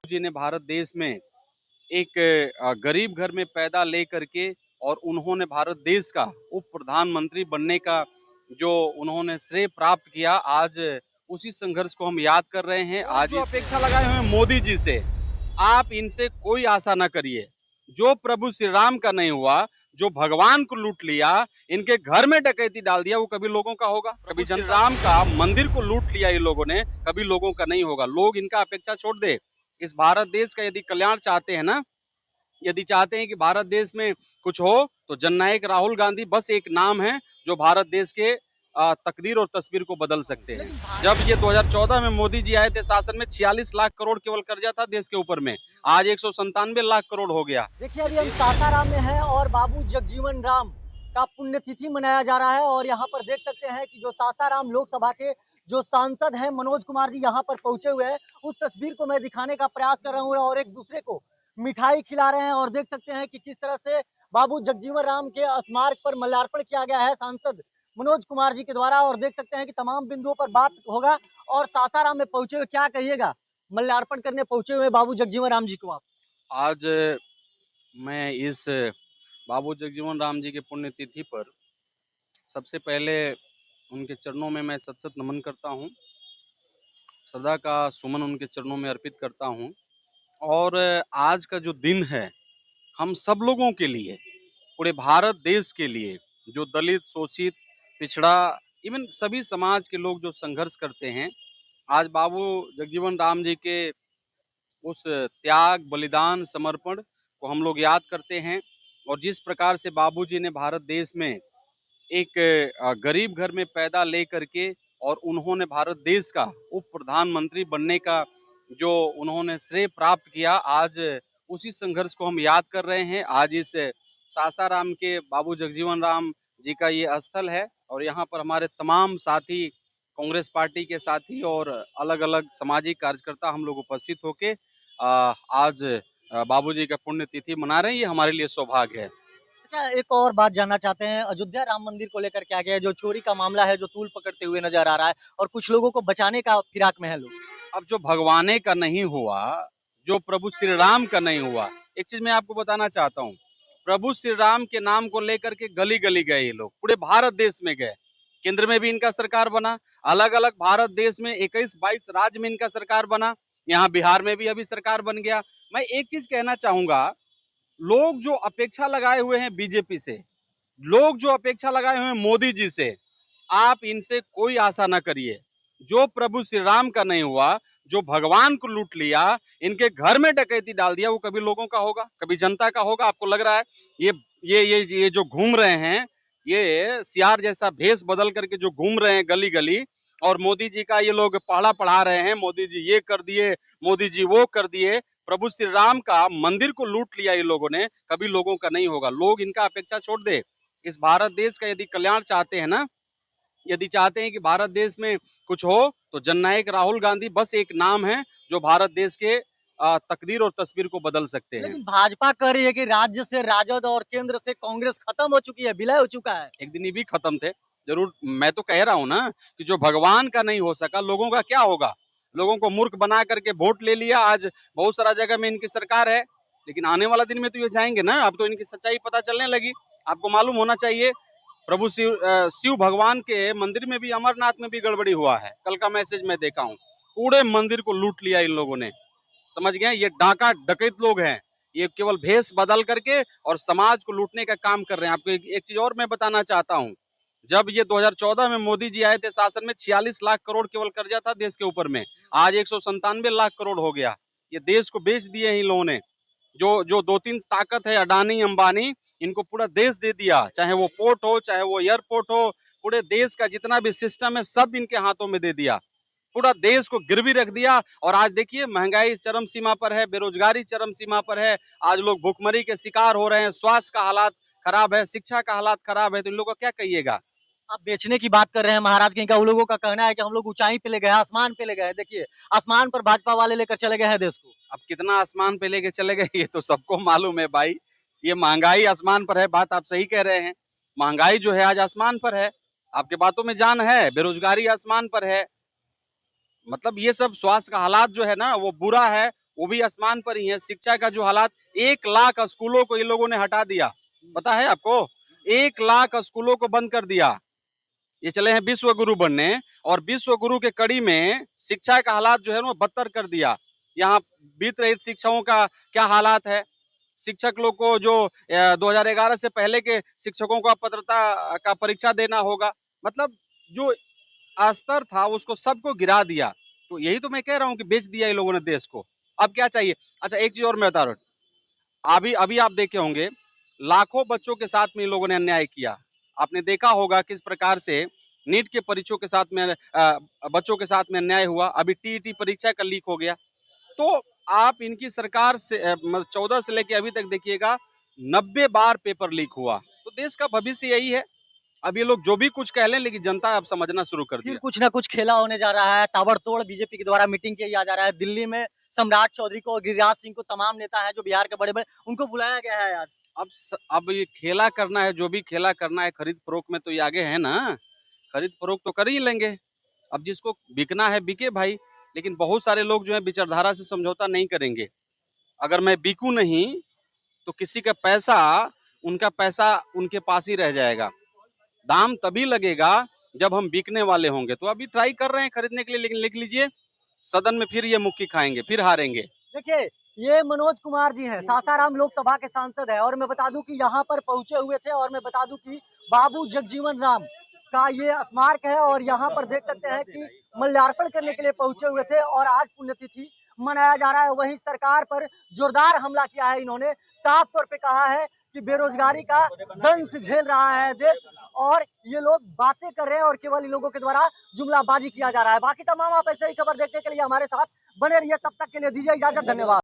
जी ने भारत देश में एक गरीब घर में पैदा ले करके और उन्होंने भारत देश का उप प्रधानमंत्री बनने का जो उन्होंने श्रेय प्राप्त किया, आज उसी संघर्ष को हम याद कर रहे हैं। आज जो अपेक्षा लगाए हुए हैं मोदी जी से, आप इनसे कोई आशा ना करिए। जो प्रभु श्री राम का नहीं हुआ, जो भगवान को लूट लिया, इनके घर में डकैती डाल दिया, वो कभी लोगों का होगा? कभी श्री राम का मंदिर को लूट लिया इन लोगों ने, कभी लोगों का नहीं होगा। लोग इनका अपेक्षा छोड़ दे। इस भारत देश का यदि कल्याण चाहते हैं ना, यदि चाहते हैं कि भारत देश में कुछ हो, तो जननायक राहुल गांधी बस एक नाम है जो भारत देश के तकदीर और तस्वीर को बदल सकते हैं। जब ये 2014 में मोदी जी आए थे शासन में, 46 लाख करोड़ केवल कर्जा था देश के ऊपर में, आज 197 लाख करोड़ हो गया। देखिए अभी हम सासाराम में हैं और बाबू जगजीवन राम का पुण्यतिथि मनाया जा रहा है और यहाँ पर देख सकते हैं कि जो सासाराम लोकसभा के जो सांसद हैं मनोज कुमार जी यहाँ पर पहुंचे हुए हैं। उस तस्वीर को मैं दिखाने का प्रयास कर रहा हूँ और एक दूसरे को मिठाई खिला रहे हैं और देख सकते हैं कि किस तरह से बाबू जगजीवन राम के स्मारक पर माल्यार्पण किया गया है सांसद मनोज कुमार जी के द्वारा। और देख सकते हैं कि तमाम बिंदुओं पर बात होगा। और सासाराम में पहुंचे हुए क्या कहिएगा माल्यार्पण करने पहुंचे हुए बाबू जगजीवन राम जी को आप? आज मैं इस बाबू जगजीवन राम जी के पुण्यतिथि पर सबसे पहले उनके चरणों में मैं सत सत नमन करता हूँ, श्रद्धा का सुमन उनके चरणों में अर्पित करता हूँ। और आज का जो दिन है, हम सब लोगों के लिए, पूरे भारत देश के लिए, जो दलित, शोषित, पिछड़ा, इवन सभी समाज के लोग जो संघर्ष करते हैं, आज बाबू जगजीवन राम जी के उस त्याग, बलिदान, समर्पण को हम लोग याद करते हैं। और जिस प्रकार से बाबूजी ने भारत देश में एक गरीब घर में पैदा ले करके और उन्होंने भारत देश का उप प्रधानमंत्री बनने का जो उन्होंने श्रेय प्राप्त किया, आज उसी संघर्ष को हम याद कर रहे हैं। आज इस सासाराम के बाबू जगजीवन राम जी का ये स्थल है और यहाँ पर हमारे तमाम साथी, कांग्रेस पार्टी के साथी और अलग अलग सामाजिक कार्यकर्ता हम लोग उपस्थित होके आज बाबूजी का पुण्यतिथि मना रहे हैं। ये हमारे लिए सौभाग्य है। अच्छा, एक और बात जानना चाहते हैं, अयोध्या राम मंदिर को लेकर क्या गया है? जो चोरी का मामला है, जो तूल पकड़ते हुए नजर आ रहा है और कुछ लोगों को बचाने का फिराक में है लोग। अब जो भगवाने का नहीं हुआ, जो प्रभु श्री राम का नहीं हुआ, एक चीज मैं आपको बताना चाहता हूँ। प्रभु श्री राम के नाम को लेकर के गली गली गए ये लोग, पूरे भारत देश में गए। केंद्र में भी इनका सरकार बना, अलग अलग भारत देश में 21-22 राज्य में इनका सरकार बना, यहाँ बिहार में भी अभी सरकार बन गया। मैं एक चीज कहना चाहूंगा, लोग जो अपेक्षा लगाए हुए हैं बीजेपी से, लोग जो अपेक्षा लगाए हुए हैं मोदी जी से, आप इनसे कोई आशा ना करिए। जो प्रभु श्री राम का नहीं हुआ, जो भगवान को लूट लिया, इनके घर में डकैती डाल दिया, वो कभी लोगों का होगा? कभी जनता का होगा? आपको लग रहा है ये ये जो घूम रहे हैं, ये सियार जैसा भेष बदल करके जो घूम रहे हैं गली गली और मोदी जी का ये लोग पढ़ा पढ़ा रहे हैं, मोदी जी ये कर दिए, मोदी जी वो कर दिए, प्रभु श्री राम का मंदिर को लूट लिया ये लोगों ने, कभी लोगों का नहीं होगा। लोग इनका अपेक्षा छोड़ दे। इस भारत देश का यदि कल्याण चाहते हैं ना, यदि चाहते हैं कि भारत देश में कुछ हो, तो जननायक राहुल गांधी बस एक नाम है जो भारत देश के तकदीर और तस्वीर को बदल सकते हैं। लेकिन भाजपा कह रही है कि राज्य से राजद और केंद्र से कांग्रेस खत्म हो चुकी है, विलय हो चुका है। एक दिन ये भी खत्म थे, जरूर। मैं तो कह रहा हूँ ना कि जो भगवान का नहीं हो सका, लोगों का क्या होगा? लोगों को मूर्ख बना करके वोट ले लिया, आज बहुत सारा जगह में इनकी सरकार है, लेकिन आने वाला दिन में तो ये जाएंगे ना। अब तो इनकी सच्चाई पता चलने लगी। आपको मालूम होना चाहिए, प्रभु शिव भगवान के मंदिर में भी, अमरनाथ में भी गड़बड़ी हुआ है। कल का मैसेज मैं देखा हूँ, पूरे मंदिर को लूट लिया इन लोगों ने। समझ गए? ये डाका डकैत लोग हैं, ये केवल भेष बदल करके और समाज को लूटने का काम कर रहे हैं। आपको एक चीज और मैं बताना चाहता हूँ। जब ये 2014 में मोदी जी आए थे शासन में, 46 लाख करोड़ केवल कर्जा था देश के ऊपर में, आज 197 लाख करोड़ हो गया। ये देश को बेच दिए हैं इन लोगों ने। जो जो दो तीन ताकत है, अडानी अंबानी, इनको पूरा देश दे दिया, चाहे वो पोर्ट हो, चाहे वो एयरपोर्ट हो, पूरे देश का जितना भी सिस्टम है सब इनके हाथों में दे दिया, पूरा देश को गिरवी रख दिया। और आज देखिए, महंगाई चरम सीमा पर है, बेरोजगारी चरम सीमा पर है, आज लोग भुखमरी के शिकार हो रहे हैं, स्वास्थ्य का हालात खराब है, शिक्षा का हालात खराब है, तो इन लोगों का क्या कहिएगा? आप बेचने की बात कर रहे हैं महाराज की, इनका उन लोगों का कहना है कि हम लोग ऊंचाई पे ले गए हैं, आसमान पे ले गए हैं। देखिए आसमान पर भाजपा वाले लेकर चले गए हैं देश को। अब कितना आसमान पे लेके चले गए ये तो सबको मालूम है भाई। ये महंगाई आसमान पर है, बात आप सही कह रहे हैं। महंगाई जो है आज आसमान पर है, आपके बातों में जान है। बेरोजगारी आसमान पर है, मतलब ये सब, स्वास्थ्य का हालात जो है ना वो बुरा है, वो भी आसमान पर ही है। शिक्षा का जो हालात, 1 लाख स्कूलों को ये लोगों ने हटा दिया, पता है आपको? 1 लाख स्कूलों को बंद कर दिया। ये चले हैं विश्व गुरु बनने, और विश्व गुरु के कड़ी में शिक्षा का हालात जो है ना बदतर कर दिया। यहाँ बीत रहित शिक्षकों का क्या हालात है। शिक्षक लोग को जो 2011 से पहले के शिक्षकों का पात्रता का परीक्षा देना होगा, मतलब जो स्तर था उसको सबको गिरा दिया। तो यही तो मैं कह रहा हूँ कि बेच दिया ये लोगों ने देश को। अब क्या चाहिए? अच्छा, एक चीज और मैं बता रहा हूँ, अभी अभी आप देखे होंगे लाखों बच्चों के साथ में इन लोगों ने अन्याय किया। आपने देखा होगा किस प्रकार से नीट के परीक्षों के साथ में बच्चों के साथ में अन्याय हुआ। अभी टीईटी परीक्षा का लीक हो गया। तो आप इनकी सरकार से 14 से लेके अभी तक देखिएगा 90 बार पेपर लीक हुआ। तो देश का भविष्य यही है। अब ये लोग जो भी कुछ कह लें, लेकिन जनता अब समझना शुरू कर फिर दिया। कुछ ना कुछ खेला होने जा रहा है, ताबड़तोड़ बीजेपी के द्वारा मीटिंग किया जा रहा है। दिल्ली में सम्राट चौधरी को, गिरिराज सिंह को, तमाम नेता है जो बिहार के बड़े-बड़े, उनको बुलाया गया है आज। अब ये खेला करना है, जो भी खेला करना है, खरीद फरोख्त में तो ये आगे है ना। खरीद फरोख्त तो कर ही लेंगे। अब जिसको बिकना है बिके भाई, लेकिन बहुत सारे लोग जो है विचारधारा से समझौता नहीं करेंगे। अगर मैं बिकूं नहीं तो किसी का पैसा, उनका पैसा उनके पास ही रह जाएगा। दाम तभी लगेगा जब हम बिकने वाले होंगे। तो अभी ट्राई कर रहे हैं खरीदने के लिए, लेकिन लिख लीजिए सदन में फिर ये मुक्की खाएंगे, फिर हारेंगे। देखिए, ये मनोज कुमार जी हैं, सासाराम लोकसभा के सांसद हैं, और मैं बता दूं कि यहाँ पर पहुंचे हुए थे, और मैं बता दूं कि बाबू जगजीवन राम का ये स्मारक है, और यहाँ पर देख सकते हैं कि माल्यार्पण करने के लिए पहुंचे हुए थे, और आज पुण्यतिथि मनाया जा रहा है। वहीं सरकार पर जोरदार हमला किया है इन्होंने, साफ तौर पे कहा है कि बेरोजगारी का दंश झेल रहा है देश, और ये लोग बातें कर रहे हैं और केवल इन लोगों के द्वारा जुमलाबाजी किया जा रहा है। बाकी तमाम आप ऐसे ही खबर देखने के लिए हमारे साथ बने रहिए। तब तक के लिए दीजिए इजाजत, धन्यवाद।